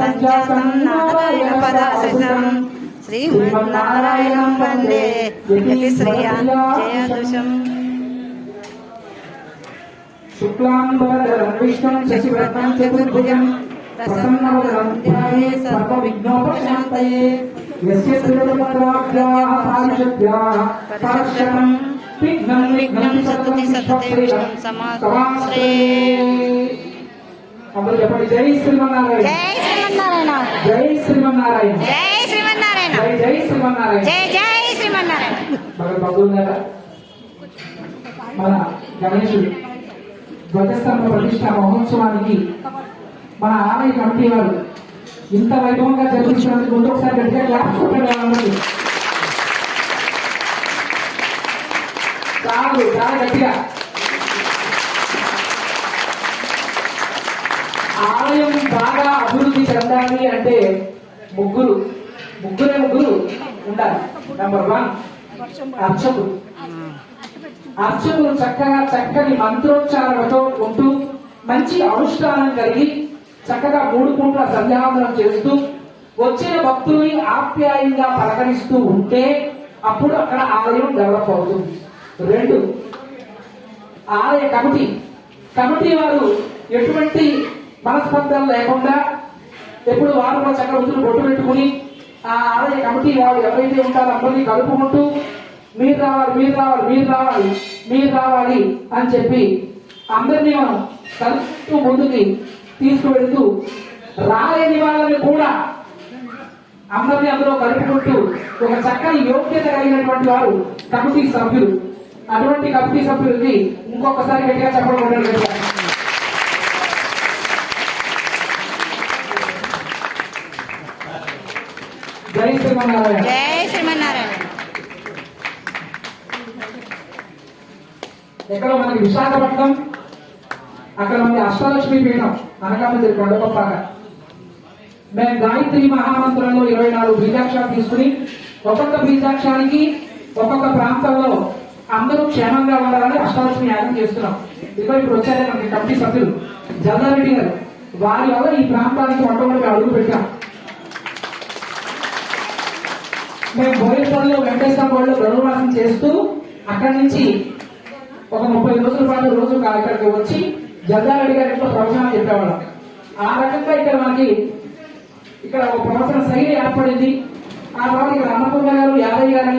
సంజాతం నారాయణ పదాశ్రితం శ్రీమన్నారాయణం వందే యతిశ్రియాం జయదుషం. శుక్లాంబరధరం విష్ణుం శశివర్ణం చతుర్భుజం ప్రసన్నవదనం ధ్యాయేత్ సర్వవిఘ్నోపశాంతయే. యస్య శ్రీమద్భగవద్గీతాః పారిషద్యాః పరశతం విఘ్నం విఘ్నం సతతి సతతే విష్ణుం సమాశ్రయే. అందరూ చెప్పండి, జై శ్రీమన్నారాయణ, జై శ్రీమన్నారాయణ, జై శ్రీమన్నారాయణ, జై శ్రీమన్నారాయణ, జై జై శ్రీమన్నారాయణ, జై జై శ్రీమన్నారాయణ. భగవంతుడా, మన గణేశుడు ధ్వజస్తంభ ప్రతిష్ట మహోత్సవానికి మన ఆలయ కమిటీ వారు ఇంత వైభవంగా జరిపించినందుకు ముందు ఒకసారి గట్టిగా క్లాప్స్ కొట్టండి. చాలా గట్టిగా. ఆలయం బాగా అభివృద్ధి చెందాలి అంటే ముగ్గురు ఉండాలి. నెంబర్ 1 అర్చకులు. అర్చకులు చక్కని మంత్రోచ్చారణతో ఉంటూ మంచి అనుష్ఠానం కలిగి చక్కగా 3 పూట్ల సంధ్యావందనం చేస్తూ వచ్చిన భక్తుల్ని ఆప్యాయంగా పలకరిస్తూ ఉంటే అప్పుడు అక్కడ ఆలయం డెవలప్ అవుతుంది. 2 ఆలయ కమిటీ వారు ఎటువంటి మనస్పర్ధలు లేకుండా ఎప్పుడు వారు కూడా చక్కగా వృత్తులు బొట్టు పెట్టుకుని ఆ ఆలయ కమిటీ వారు ఎవరైతే ఉంటారో అందరినీ కలుపుకుంటూ మీరు రావాలి అని చెప్పి అందరినీ మనం కలుపుతూ ముందుకి తీసుకువెళ్తూ రాలేని వాళ్ళని కూడా అందరినీ అందులో కలుపుకుంటూ ఒక చక్కని యోగ్యత కలిగినటువంటి వారు కమిటీ సభ్యులు. అటువంటి కమిటీ సభ్యులకి ఇంకొకసారి గట్టిగా చెప్పడం ఉండదు. జై శ్రీమన్నారాయణ, జై శ్రీమన్నారాయణ. ఎక్కడ మనకి విశాఖపట్నం, అక్కడ మనకి అష్టలక్ష్మి పీఠం అనకాపల్లి కొండపప్పాక. మేము గాయత్రి మహామంత్రంలో 24 బీజాక్షరాలు తీసుకుని ఒక్కొక్క బీజాక్షరానికి ఒక్కొక్క ప్రాంతంలో అందరూ క్షేమంగా ఉండాలని అష్టలక్ష్మి యాగం చేస్తున్నాం. ఇప్పుడు వచ్చారే మనకి కమిటీ సభ్యులు జల్లారెడ్డి గారు, వారి వల్ల ఈ ప్రాంతానికి మొట్టమొదటి అడుగు పెట్టాం. మేము బోయిపల్లిలో వెంకటేశ్వర గోడలో ధనుర్వాసం చేస్తూ అక్కడి నుంచి ఒక 30 రోజుల పాటు రోజు ఇక్కడికి వచ్చి జల్లారెడ్డి గారి ఇంట్లో ప్రవచనాలు చెప్పేవాళ్ళం. ఆ రకంగా ఇక్కడ ఒక ప్రవచన శైలి ఏర్పడింది. ఆ తర్వాత ఇక్కడ అన్నపూర్ణ గారు, యాదయ్య గారు